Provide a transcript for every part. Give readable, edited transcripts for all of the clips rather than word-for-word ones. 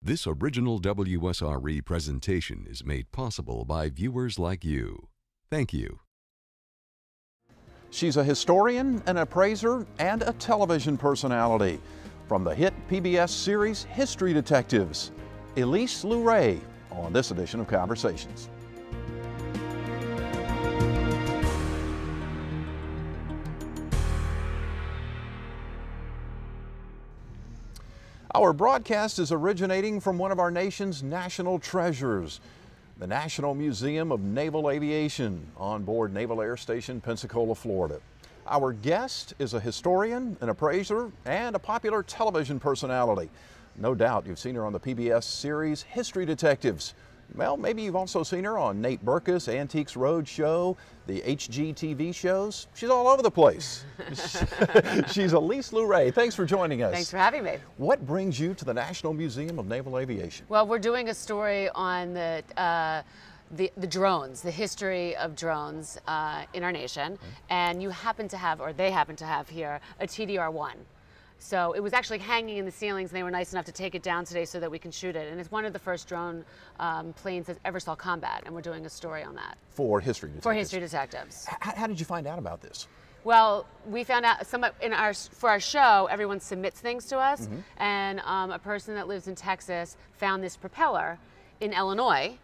This original WSRE presentation is made possible by viewers like you. Thank you. She's a historian, an appraiser, and a television personality. From the hit PBS series History Detectives, Elyse Luray on this edition of Conversations. Our broadcast is originating from one of our nation's national treasures, the National Museum of Naval Aviation on board Naval Air Station, Pensacola, Florida. Our guest is a historian, an appraiser, and a popular television personality. No doubt you've seen her on the PBS series History Detectives. Well, maybe you've also seen her on Nate Berkus' Antiques Roadshow, the HGTV shows. She's all over the place. She's Elyse Luray. Thanks for joining us. Thanks for having me. What brings you to the National Museum of Naval Aviation? Well, we're doing a story on the drones, the history of drones in our nation, and you happen to have, or they happen to have here, a TDR-1. So it was actually hanging in the ceilings, and they were nice enough to take it down today so that we can shoot it. And it's one of the first drone planes that ever saw combat, and we're doing a story on that. For History Detectives? For History Detectives. How did you find out about this? Well, we found out for our show, everyone submits things to us, and a person that lives in Texas found this propeller in Illinois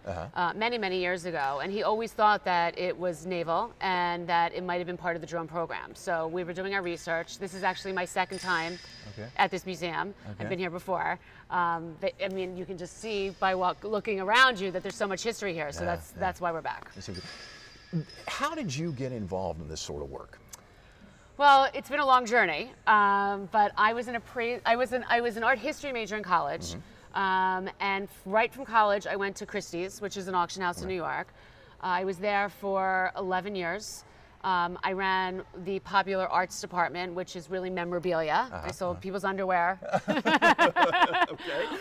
many, many years ago, and he always thought that it was naval and that it might have been part of the drone program. So we were doing our research. This is actually my second time at this museum. I've been here before. I mean, you can just see by looking around you that there's so much history here. So that's why we're back. How did you get involved in this sort of work? Well, it's been a long journey, but I was an art history major in college. And right from college, I went to Christie's, which is an auction house in New York. I was there for 11 years. I ran the popular arts department, which is really memorabilia. I sold people's underwear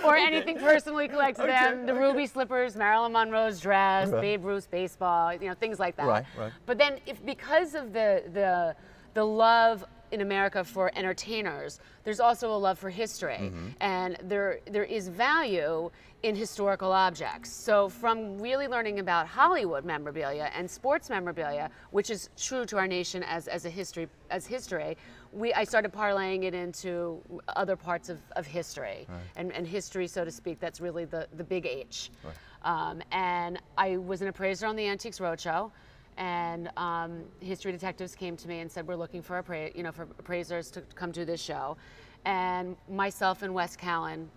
or anything personally collected them. The ruby slippers, Marilyn Monroe's dress, Babe Ruth's baseball, you know, things like that. But then because of the love in America for entertainers, there's also a love for history, and there is value in historical objects. So from really learning about Hollywood memorabilia and sports memorabilia, which is true to our nation as history, I started parlaying it into other parts of history, and history, so to speak, that's really the big H. And I was an appraiser on the Antiques Roadshow, and History Detectives came to me and said, we're looking for appraisers to come do this show. And myself and Wes Callan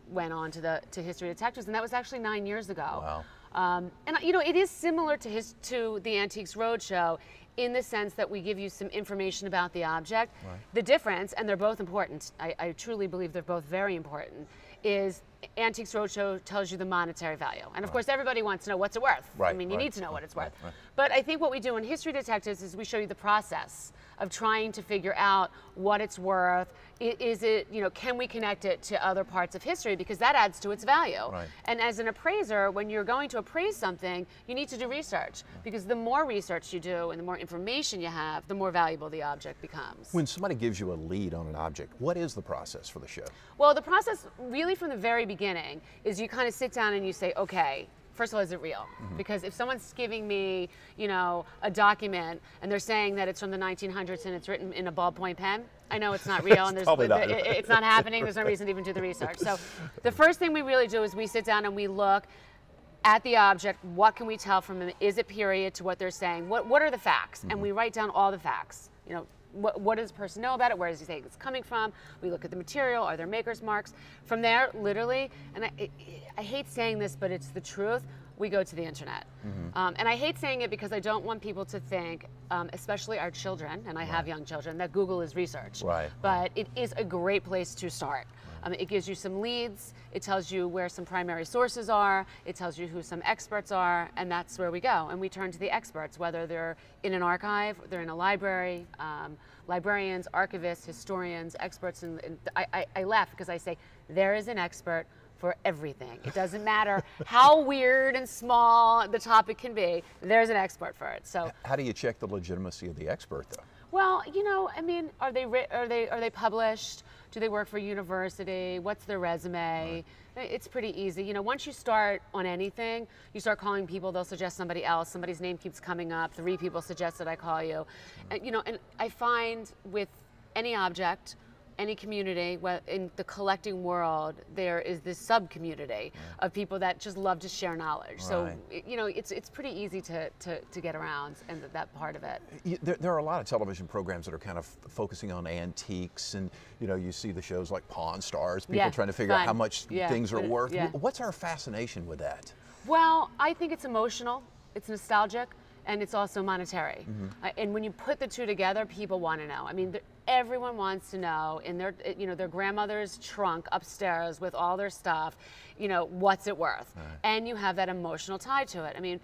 went on to History Detectives, and that was actually 9 years ago. Wow. And you know, it is similar to the Antiques Roadshow in the sense that we give you some information about the object. The difference, and they're both important, I truly believe they're both very important, is Antiques Roadshow tells you the monetary value. And of course, everybody wants to know what's it worth. I mean, you need to know what it's worth. But I think what we do in History Detectives is we show you the process of trying to figure out what it's worth. Is it, you know, can we connect it to other parts of history, because that adds to its value. And as an appraiser, when you're going to appraise something, you need to do research, because the more research you do and the more information you have, the more valuable the object becomes. When somebody gives you a lead on an object, what is the process for the show? Well, the process really from the very beginning is you kind of sit down and you say, okay, first of all, is it real? Because if someone's giving me, you know, a document and they're saying that it's from the 1900s and it's written in a ballpoint pen, I know it's not real, and it's not happening. There's no reason to even do the research. So the first thing we really do is we sit down and we look at the object. What can we tell from them? Is it period to what they're saying? What are the facts? And we write down all the facts. You know, what does the person know about it? Where does he say it's coming from? We look at the material. Are there maker's marks? From there, literally, and I hate saying this, but it's the truth, we go to the internet. And I hate saying it because I don't want people to think, especially our children, and I have young children, that Google is research. But it is a great place to start. It gives you some leads, it tells you where some primary sources are, it tells you who some experts are, and that's where we go. And we turn to the experts, whether they're in an archive, they're in a library, librarians, archivists, historians, experts, and I laugh because I say, there is an expert for everything. It doesn't matter how weird and small the topic can be, there's an expert for it. So, how do you check the legitimacy of the expert, though? Well, you know, I mean, are they published? Do they work for a university? What's their resume? Right. It's pretty easy. You know, once you start on anything, you start calling people, they'll suggest somebody else. Somebody's name keeps coming up. 3 people suggest that I call you. And, you know, and I find with any object, any community, in the collecting world, there is this sub-community of people that just love to share knowledge. So, you know, it's pretty easy to get around and that part of it. There are a lot of television programs that are kind of focusing on antiques, and, you know, you see the shows like Pawn Stars, people trying to figure out how much things are worth. What's our fascination with that? Well, I think it's emotional, it's nostalgic, and it's also monetary. And when you put the two together, people want to know. I mean, everyone wants to know in their, you know, their grandmother's trunk upstairs with all their stuff, you know, what's it worth? And you have that emotional tie to it. I mean,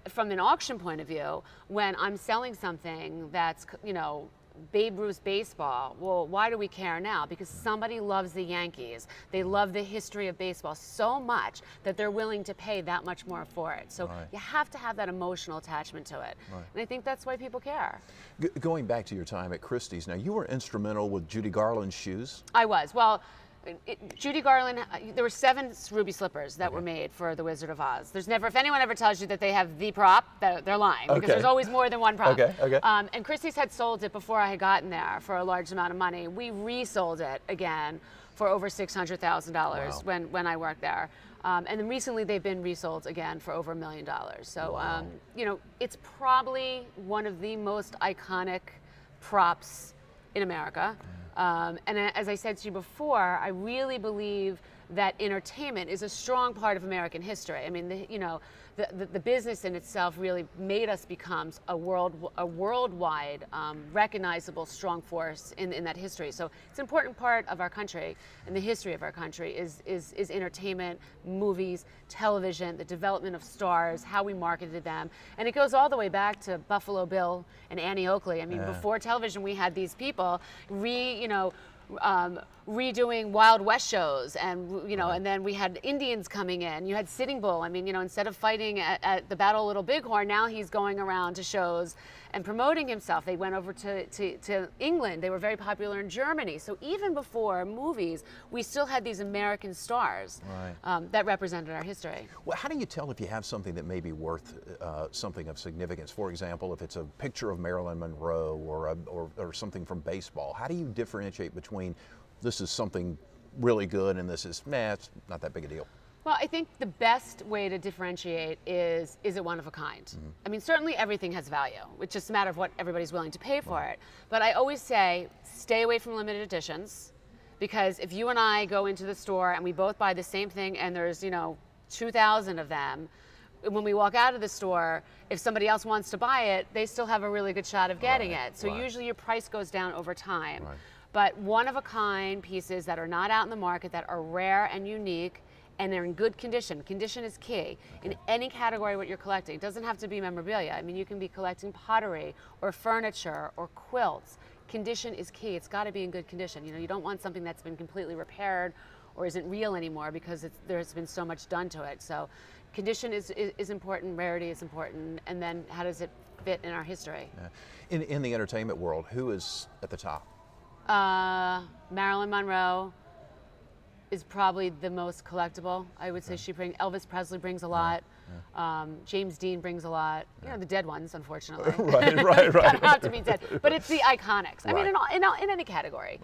from an auction point of view, when I'm selling something that's, you know, Babe Ruth baseball, well, why do we care now? Because somebody loves the Yankees. They love the history of baseball so much that they're willing to pay that much more for it. So you have to have that emotional attachment to it. And I think that's why people care. Going back to your time at Christie's, now you were instrumental with Judy Garland's shoes. I was. Well, Judy Garland, there were 7 ruby slippers that were made for The Wizard of Oz. There's never, if anyone ever tells you that they have the prop, they're lying, because there's always more than one prop. And Christie's had sold it before I had gotten there for a large amount of money. We resold it again for over $600,000 when I worked there. And then recently they've been resold again for over $1 million. So, you know, it's probably one of the most iconic props in America. And as I said to you before, I really believe that entertainment is a strong part of American history. I mean, you know, the business in itself really made us become a worldwide, recognizable, strong force in that history. So it's an important part of our country and the history of our country is entertainment, movies, television, the development of stars, how we marketed them. And it goes all the way back to Buffalo Bill and Annie Oakley. I mean, before television, we had these people redoing Wild West shows, and you know, and then we had Indians coming in. You had Sitting Bull. I mean, you know, instead of fighting at the Battle of Little Bighorn, now he's going around to shows and promoting himself. They went over to England. They were very popular in Germany. So even before movies, we still had these American stars that represented our history. Well, how do you tell if you have something that may be worth something of significance? For example, if it's a picture of Marilyn Monroe or something from baseball, how do you differentiate between this is something really good and this is, it's not that big a deal? Well, I think the best way to differentiate is it one of a kind? I mean, certainly everything has value. It's just a matter of what everybody's willing to pay for it. But I always say, stay away from limited editions, because if you and I go into the store and we both buy the same thing and there's, you know, 2,000 of them, when we walk out of the store, if somebody else wants to buy it, they still have a really good shot of getting it. So usually your price goes down over time. But one-of-a-kind pieces that are not out in the market, that are rare and unique, and they're in good condition. Condition is key in any category what you're collecting. It doesn't have to be memorabilia. I mean, you can be collecting pottery or furniture or quilts. Condition is key. It's got to be in good condition. You know, you don't want something that's been completely repaired or isn't real anymore because there's been so much done to it. So condition is important, rarity is important, and then how does it fit in our history? In the entertainment world, who is at the top? Marilyn Monroe is probably the most collectible. I would say Elvis Presley brings a lot. James Dean brings a lot. You know, the dead ones, unfortunately. Right. Don't have to be dead, but it's the iconics. I mean, in any category.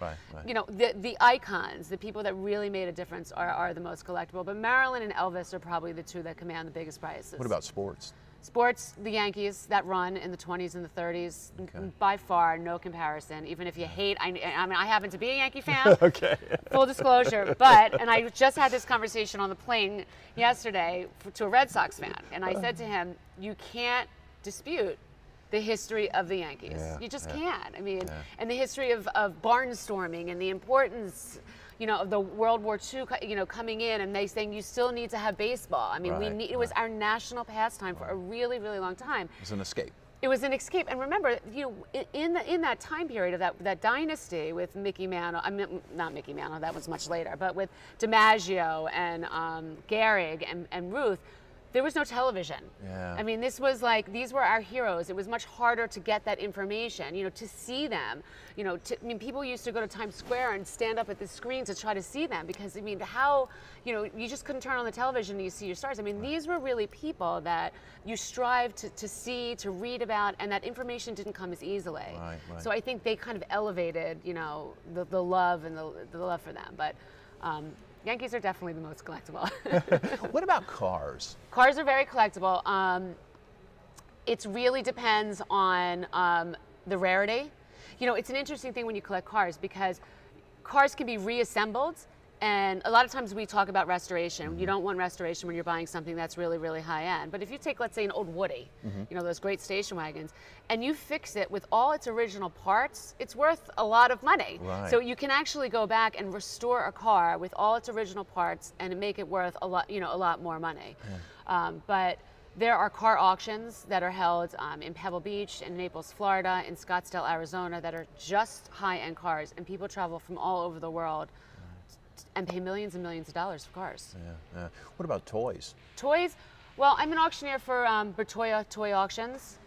You know, the icons, the people that really made a difference are the most collectible. But Marilyn and Elvis are probably the two that command the biggest prices. What about sports? Sports, the Yankees, that run in the 20s and the 30s, by far, no comparison. Even if you hate, I mean, I happen to be a Yankee fan, full disclosure, and I just had this conversation on the plane yesterday to a Red Sox fan, and I said to him, you can't dispute the history of the Yankees. You just can't. I mean, and the history of barnstorming and the importance, you know, of the World War II, you know, coming in and they saying you still need to have baseball. I mean, it was our national pastime for a really, really long time. It was an escape. It was an escape. And remember, you know, in that time period of that dynasty with Mickey Mantle, I mean, not Mickey Mantle, that was much later, but with DiMaggio and Gehrig and Ruth, there was no television. Yeah. I mean, this was like, these were our heroes. It was much harder to get that information, you know, to see them. You know, I mean, people used to go to Times Square and stand up at the screen to try to see them because, I mean, how, you know, you just couldn't turn on the television and you see your stars. I mean, these were really people that you strive to see, to read about, and that information didn't come as easily. Right, right. So I think they kind of elevated, you know, the love and the love for them. But Yankees are definitely the most collectible. What about cars? Cars are very collectible. It really depends on the rarity. You know, it's an interesting thing when you collect cars because cars can be reassembled, and a lot of times we talk about restoration. You don't want restoration when you're buying something that's really, really high end. But if you take, let's say, an old Woody, you know, those great station wagons, and you fix it with all its original parts, it's worth a lot of money. Right. So you can actually go back and restore a car with all its original parts and make it worth a lot, you know, a lot more money. But there are car auctions that are held in Pebble Beach, in Naples, Florida, in Scottsdale, Arizona, that are just high-end cars, and people travel from all over the world and pay millions and millions of dollars for cars. Yeah. What about toys? Toys? Well, I'm an auctioneer for Bertoya Toy Auctions.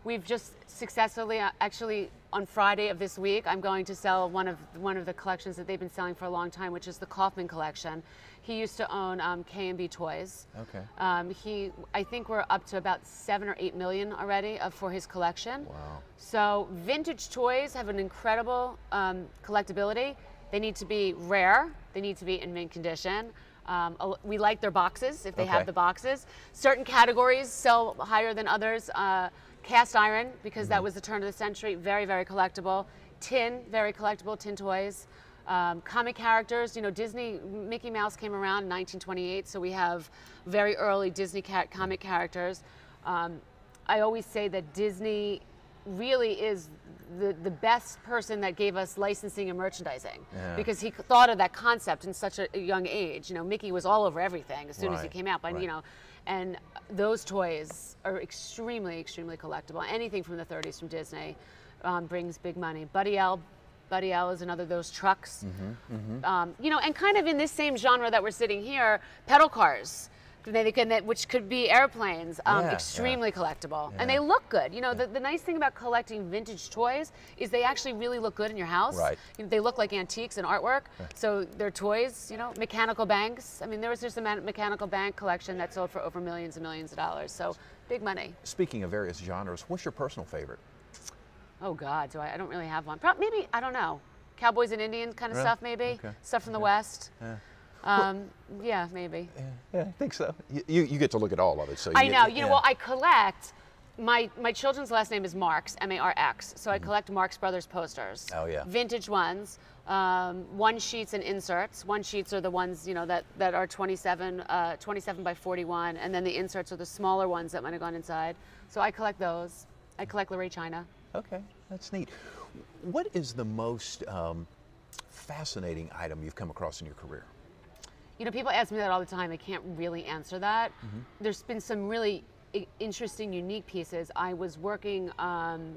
We've just successfully, actually, on Friday of this week, I'm going to sell one of the collections that they've been selling for a long time, which is the Kaufman collection. He used to own K&B Toys. Okay. I think we're up to about 7 or 8 million already for his collection. Wow. So vintage toys have an incredible collectability. They need to be rare. They need to be in mint condition. We like their boxes if they have the boxes. Certain categories sell higher than others. Cast iron, because that was the turn of the century, very, very collectible. Tin, very collectible, tin toys. Comic characters, you know, Disney, Mickey Mouse came around in 1928, so we have very early Disney comic characters. I always say that Disney really is the best person that gave us licensing and merchandising, because he thought of that concept in such a young age. You know, Mickey was all over everything as soon as he came out, but you know, and those toys are extremely, extremely collectible. Anything from the 30s from Disney brings big money. Buddy L is another of those trucks. You know, and kind of in this same genre that we're sitting here, pedal cars. Which could be airplanes, extremely collectible. And they look good. You know, the nice thing about collecting vintage toys is they actually really look good in your house. Right. You know, they look like antiques and artwork. So they're toys, you know, mechanical banks. I mean, there was just a mechanical bank collection that sold for over millions and millions of dollars. So big money. Speaking of various genres, what's your personal favorite? Oh God, I don't really have one. Maybe, I don't know. Cowboys and Indians kind of stuff, maybe. Okay. Stuff from the West. Yeah, maybe. Yeah, I think so. You get to look at all of it. So I know. You know, well, I collect. My children's last name is Marx, M-A-R-X. So I collect Marx Brothers posters. Oh yeah. Vintage ones, one sheets and inserts. One sheets are the ones, you know, that are 27 by 41, and then the inserts are the smaller ones that might have gone inside. So I collect those. I collect Luray China. Okay, that's neat. What is the most fascinating item you've come across in your career? You know, people ask me that all the time. I can't really answer that. There's been some really interesting, unique pieces. I was working on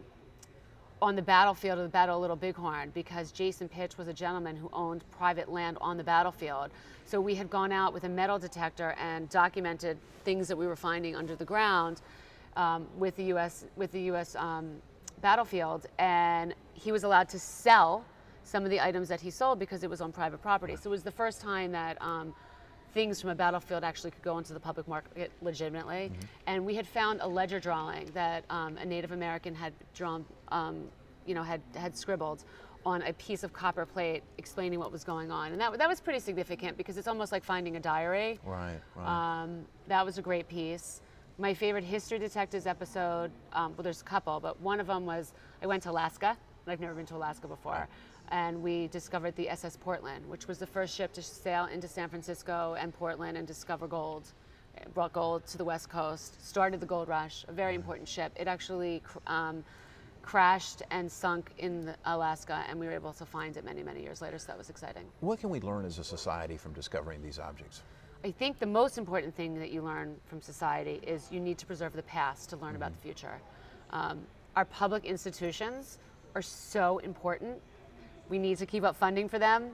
the battlefield of the Battle of Little Bighorn because Jason Pitch was a gentleman who owned private land on the battlefield. So we had gone out with a metal detector and documented things that we were finding under the ground with the U.S. battlefield, and he was allowed to sell some of the items that he sold because it was on private property. So it was the first time that things from a battlefield actually could go into the public market legitimately. And we had found a ledger drawing that a Native American had drawn, you know, had scribbled on a piece of copper plate explaining what was going on. And that was pretty significant because it's almost like finding a diary. Right. That was a great piece. My favorite History Detectives episode, well, there's a couple, but one of them was I went to Alaska. I've never been to Alaska before. And we discovered the SS Portland, which was the first ship to sail into San Francisco and Portland and discover gold. It brought gold to the West Coast, started the gold rush, a very important ship. It actually crashed and sunk in Alaska, and we were able to find it many, many years later, so that was exciting. What can we learn as a society from discovering these objects? I think the most important thing that you learn from society is you need to preserve the past to learn about the future. Our public institutions are so important. We need to keep up funding for them.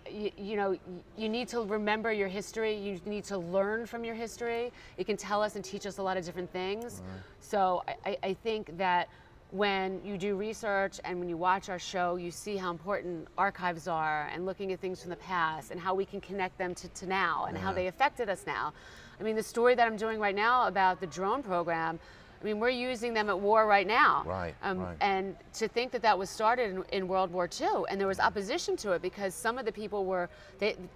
You need to remember your history. You need to learn from your history. It can tell us and teach us a lot of different things. So I think that when you do research and when you watch our show, you see how important archives are and looking at things from the past and how we can connect them to now and how they affected us now. I mean, the story that I'm doing right now about the drone program, I mean, we're using them at war right now. And to think that that was started in World War II, and there was opposition to it because some of the people were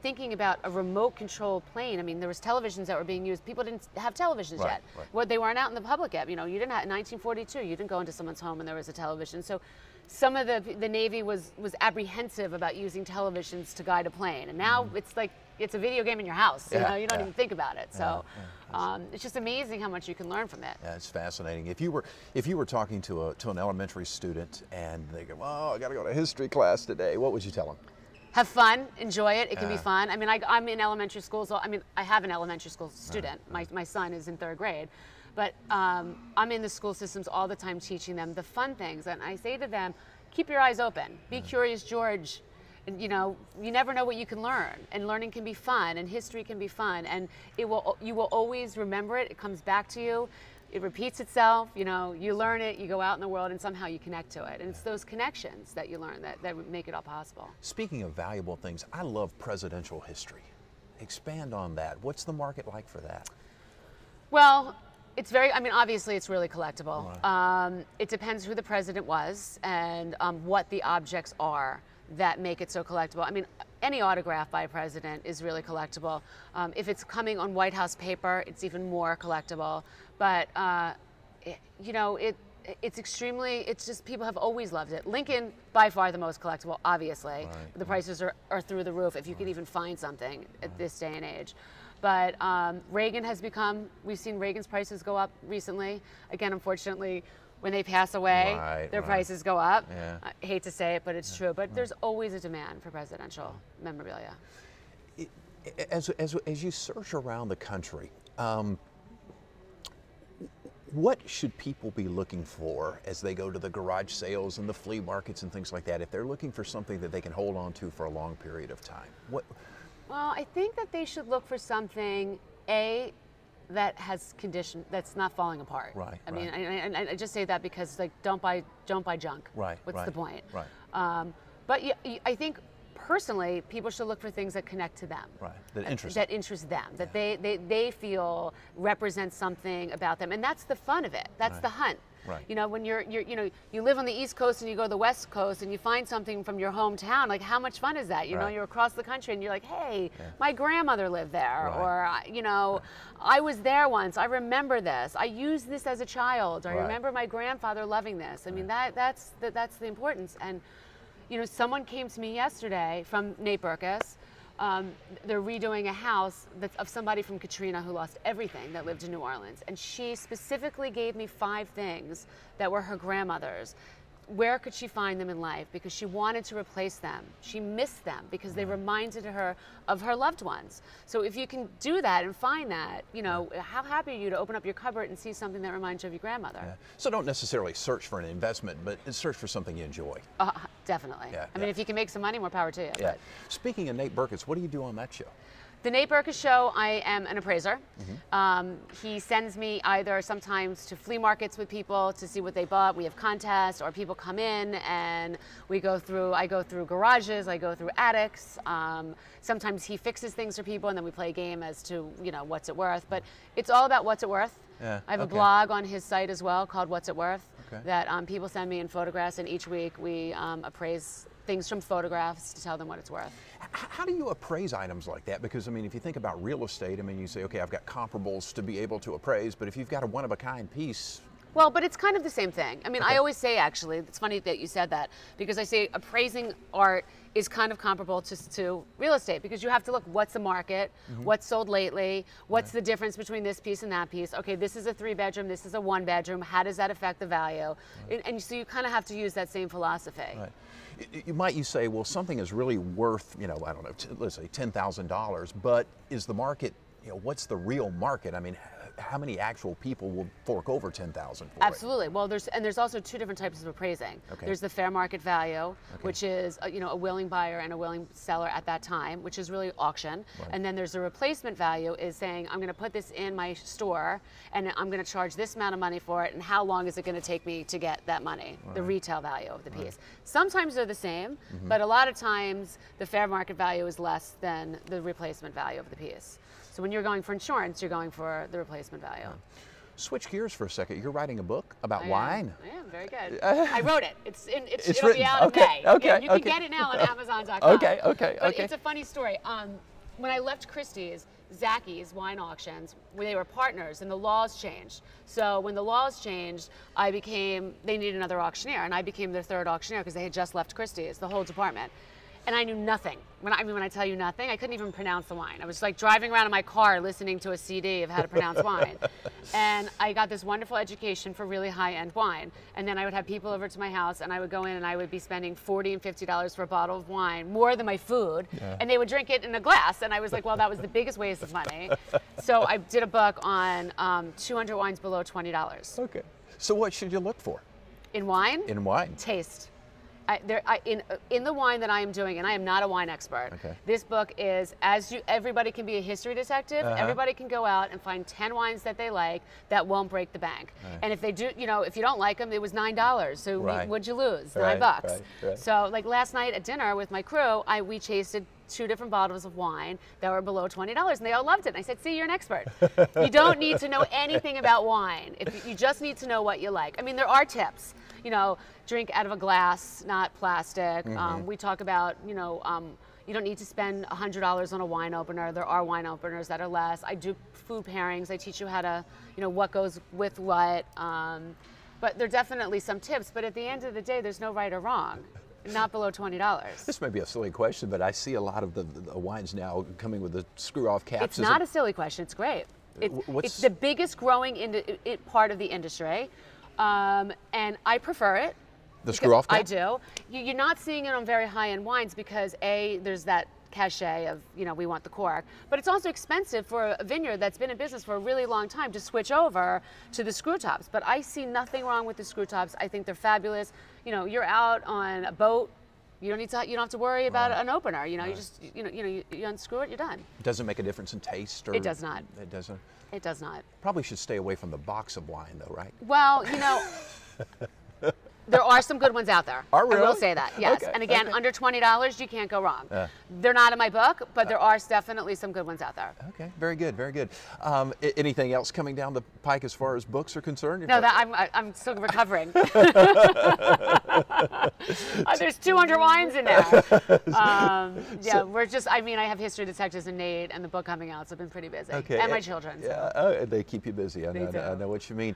thinking about a remote control plane. I mean, there was televisions that were being used. People didn't have televisions yet. Well, they weren't out in the public yet. You know, you didn't have, in 1942, you didn't go into someone's home and there was a television. So some of the Navy was apprehensive about using televisions to guide a plane. And now it's like, it's a video game in your house. You know, you don't even think about it. So it's just amazing how much you can learn from it. Yeah, it's fascinating. If you were talking to an elementary student and they go, "Oh, I got to go to history class today," what would you tell them? Have fun, enjoy it. It can be fun. I mean, I'm in elementary school, so I mean, I have an elementary school student. My son is in 3rd grade. But I'm in the school systems all the time teaching them the fun things. And I say to them, keep your eyes open. Be curious, George. And, you know, you never know what you can learn. And learning can be fun, and history can be fun. And you will always remember it. It comes back to you. It repeats itself. You know, you learn it, you go out in the world, and somehow you connect to it. And it's those connections that you learn that make it all possible. Speaking of valuable things, I love presidential history. Expand on that. What's the market like for that? Well, it's very, I mean, obviously it's really collectible. It depends who the president was and what the objects are that make it so collectible. I mean, any autograph by a president is really collectible. If it's coming on White House paper, it's even more collectible. But, you know, it's extremely, it's just, people have always loved it. Lincoln, by far the most collectible, obviously. The prices are through the roof if you could even find something at this day and age. But Reagan has become, we've seen Reagan's prices go up recently. Again, unfortunately, when they pass away, their prices go up. I hate to say it, but it's true. But there's always a demand for presidential memorabilia. As you search around the country, what should people be looking for as they go to the garage sales and the flea markets and things like that, if they're looking for something that they can hold on to for a long period of time? Well, I think that they should look for something, that has condition, that's not falling apart. I mean, I just say that because, like, don't buy junk. What's the point? But I think personally, people should look for things that connect to them. That interest them. That they feel represent something about them, and that's the fun of it. That's the hunt. You know, when you live on the East Coast and you go to the West Coast and you find something from your hometown, like, how much fun is that? You know, you're across the country and you're like, hey, my grandmother lived there, or, you know, I was there once, I remember this, I used this as a child, or I remember my grandfather loving this. I mean, that's the importance. And, you know, someone came to me yesterday from Nate Berkus. They're redoing a house that's of somebody from Katrina who lost everything that lived in New Orleans. And she specifically gave me 5 things that were her grandmother's. Where could she find them in life? Because she wanted to replace them. She missed them because they reminded her of her loved ones. So if you can do that and find that, you know, how happy are you to open up your cupboard and see something that reminds you of your grandmother? So don't necessarily search for an investment, but search for something you enjoy. Definitely. I mean, if you can make some money, more power to you. But. Speaking of Nate Berkus, what do you do on that show? The Nate Berkus Show, I am an appraiser. He sends me either sometimes to flea markets with people to see what they bought. We have contests, or people come in and I go through garages, I go through attics. Sometimes he fixes things for people and then we play a game as to, you know, what's it worth. But it's all about what's it worth. I have a blog on his site as well called What's It Worth that people send me in photographs, and each week we appraise things from photographs to tell them what it's worth. How do you appraise items like that? Because, I mean, if you think about real estate, I mean, you say, okay, I've got comparables to be able to appraise, but if you've got a one-of-a-kind piece... Well, but it's kind of the same thing. I mean, I always say, actually, it's funny that you said that, because I say appraising art is kind of comparable to real estate, because you have to look, what's the market, what's sold lately, what's the difference between this piece and that piece. Okay, this is a 3-bedroom, this is a 1-bedroom, how does that affect the value? And so you kind of have to use that same philosophy. You say, well, something is really worth, you know, I don't know, let's say $10,000, but is the market, you know, what's the real market? I mean, how many actual people will fork over $10,000 for it? Absolutely. Well, there's also two different types of appraising. Okay. There's the fair market value, which is a willing buyer and a willing seller at that time, which is really auction. Right. And then there's the replacement value, is saying I'm going to put this in my store and I'm going to charge this amount of money for it, and how long is it going to take me to get that money? Right. The retail value of the piece. Sometimes they're the same, but a lot of times the fair market value is less than the replacement value of the piece. So when you're going for insurance, you're going for the replacement value. Switch gears for a second. You're writing a book about wine. I am, very good. I wrote it. It'll written. Be out in May. Okay, you can get it now on Amazon.com. Okay. But it's a funny story. When I left Christie's, Zacky's wine auctions, where they were partners, and the laws changed. So when the laws changed, they needed another auctioneer, and I became their third auctioneer because they had just left Christie's, the whole department. And I knew nothing. When I tell you nothing, I couldn't even pronounce the wine. I was like driving around in my car listening to a CD of how to pronounce wine. And I got this wonderful education for really high-end wine. And then I would have people over to my house, and I would go in and I would be spending $40 and $50 for a bottle of wine, more than my food. Yeah. And they would drink it in a glass. And I was like, well, that was the biggest waste of money. So I did a book on 200 wines below $20. Okay. So what should you look for? In wine? In wine. Taste. In the wine that I am doing, and I am not a wine expert, this book is, everybody can be a history detective, everybody can go out and find 10 wines that they like that won't break the bank. Right. And if they do, if you don't like them, it was $9, so what'd you lose? $9. Right. So like last night at dinner with my crew, we tasted 2 different bottles of wine that were below $20, and they all loved it. And I said, see, you're an expert. You don't need to know anything about wine. You just need to know what you like. I mean, there are tips. Drink out of a glass, not plastic. We talk about, you don't need to spend $100 on a wine opener. There are wine openers that are less. I do food pairings. I teach you how to, what goes with what. But there are definitely some tips. But at the end of the day, there's no right or wrong. Not below $20. This may be a silly question, but I see a lot of the wines now coming with the screw-off caps. It's not a silly question. It's great. It's the biggest growing part of the industry, and I prefer it. The screw-off cap? I do. You're not seeing it on very high-end wines because there's that cachet of, we want the cork, but it's also expensive for a vineyard that's been in business for a really long time to switch over to the screw tops. But I see nothing wrong with the screw tops. I think they're fabulous. You're out on a boat. You don't have to worry about an opener. You just you unscrew it, you're done. Does it make a difference in taste? Or it does not. It doesn't. It does not. Probably should stay away from the box of wine, though, right? Well, there are some good ones out there. Oh, really? I will say that, yes. Okay, and again, under $20, you can't go wrong. They're not in my book, but there are definitely some good ones out there. Okay, very good, very good. Anything else coming down the pike as far as books are concerned? No, I'm still recovering. There's 200 wines in there. I have history detectives and Nate and the book coming out, so I've been pretty busy. Okay. And my children. So. Yeah, they keep you busy. I know what you mean.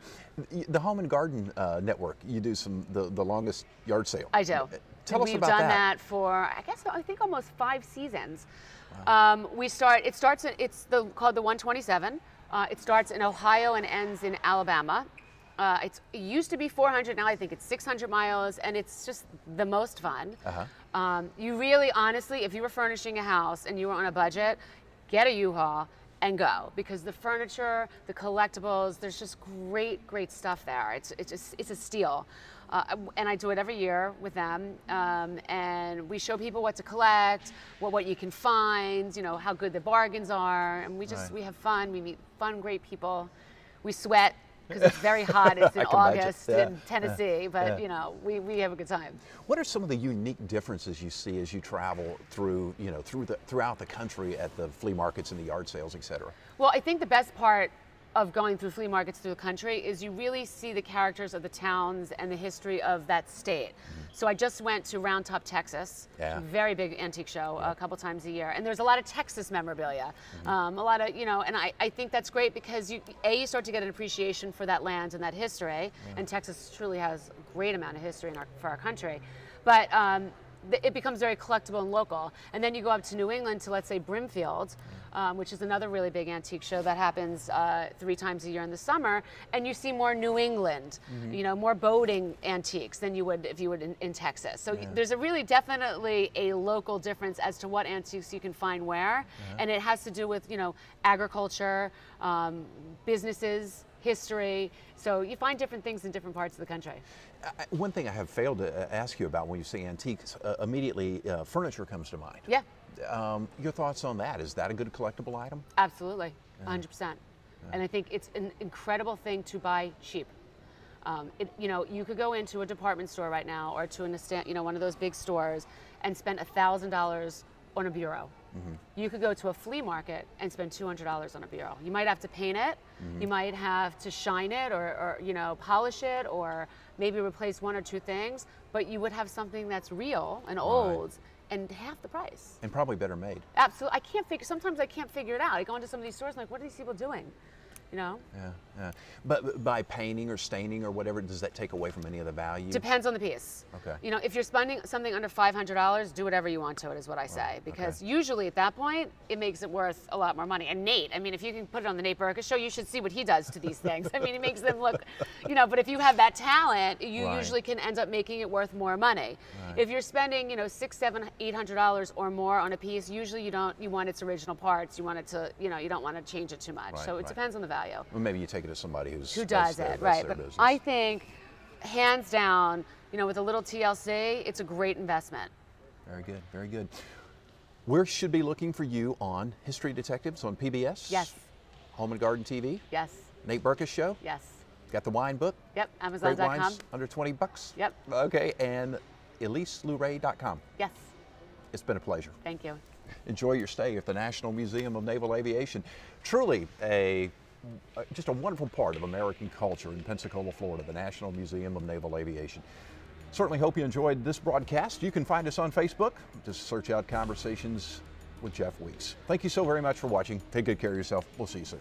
The Home and Garden Network, you do the longest yard sale. I do. Tell us about that. We've done that for, I think almost 5 seasons. Wow. It's called the 127. It starts in Ohio and ends in Alabama. It used to be 400, now I think it's 600 miles, and it's just the most fun. You really, honestly, if you were furnishing a house and you were on a budget, get a U-Haul and go, because the furniture, the collectibles, there's just great stuff there. It's a steal. And I do it every year with them, and we show people what to collect, what you can find, how good the bargains are, and we have fun. We meet great people. We sweat because it's very hot. It's in August in Tennessee, but we have a good time. What are some of the unique differences you see as you travel throughout the country at the flea markets and the yard sales, et cetera? Well, I think the best part of going through flea markets through the country is you really see the characters of the towns and the history of that state. So I just went to Round Top, Texas, very big antique show, a couple times a year, and there's a lot of Texas memorabilia, a lot of, and I think that's great because you start to get an appreciation for that land and that history, and Texas truly has a great amount of history for our country, but it becomes very collectible and local. And then you go up to New England to, let's say, Brimfield, which is another really big antique show that happens 3 times a year in the summer, and you see more New England, you know, more boating antiques than you would if you were in Texas. So there's a really definitely a local difference as to what antiques you can find where, and it has to do with, you know, agriculture, businesses, history. So you find different things in different parts of the country. One thing I have failed to ask you about when you say antiques, immediately furniture comes to mind. Yeah. Your thoughts on that? Is that a good collectible item? Absolutely, 100%. And I think it's an incredible thing to buy cheap. You know, you could go into a department store right now or to one of those big stores and spend $1,000 on a bureau. You could go to a flea market and spend $200 on a bureau. You might have to paint it, you might have to shine it or you know, polish it, or maybe replace 1 or 2 things, but you would have something that's real and old and half the price. And probably better made. Absolutely. Sometimes I can't figure it out. I go into some of these stores and I'm like, what are these people doing? You know? Yeah. But by painting or staining or whatever, does that take away from any of the value? Depends on the piece. Okay. You know, if you're spending something under $500, do whatever you want to it, is what I say. Because usually at that point, it makes it worth a lot more money. And Nate, I mean, if you can put it on the Nate Berkus show, you should see what he does to these things. I mean, he makes them look, you know, but if you have that talent, you usually can end up making it worth more money. If you're spending, you know, $600, $700, $800 or more on a piece, usually you want its original parts. You want it to, you know, you don't want to change it too much. So it depends on the value. Well, maybe you take it to somebody who does it, right? But I think, hands down, you know, with a little TLC, it's a great investment. Very good, very good. Where should be looking for you on History Detectives on PBS? Yes. Home and Garden TV? Yes. Nate Berkus Show? Yes. Got the wine book? Yep. Amazon.com. Great wines, under $20? Yep. Okay, and ElyseLuray.com. Yes. It's been a pleasure. Thank you. Enjoy your stay at the National Museum of Naval Aviation. Truly just a wonderful part of American culture in Pensacola, Florida, the National Museum of Naval Aviation. Certainly hope you enjoyed this broadcast. You can find us on Facebook. Just search out Conversations with Jeff Weeks. Thank you so very much for watching. Take good care of yourself. We'll see you soon.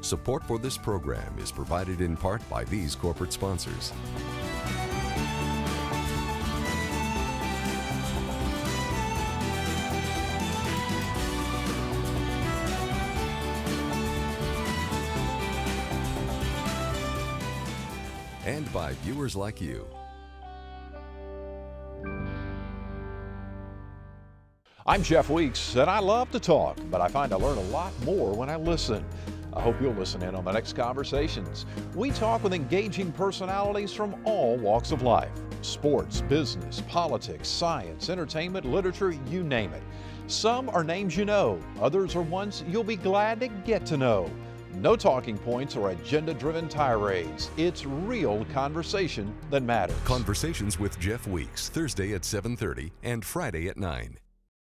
Support for this program is provided in part by these corporate sponsors. And by viewers like you. I'm Jeff Weeks, and I love to talk, but I find I learn a lot more when I listen. I hope you'll listen in on the next Conversations. We talk with engaging personalities from all walks of life. Sports, business, politics, science, entertainment, literature, you name it. Some are names you know, others are ones you'll be glad to get to know. No talking points or agenda-driven tirades. It's real conversation that matters. Conversations with Jeff Weeks, Thursday at 7:30 and Friday at 9.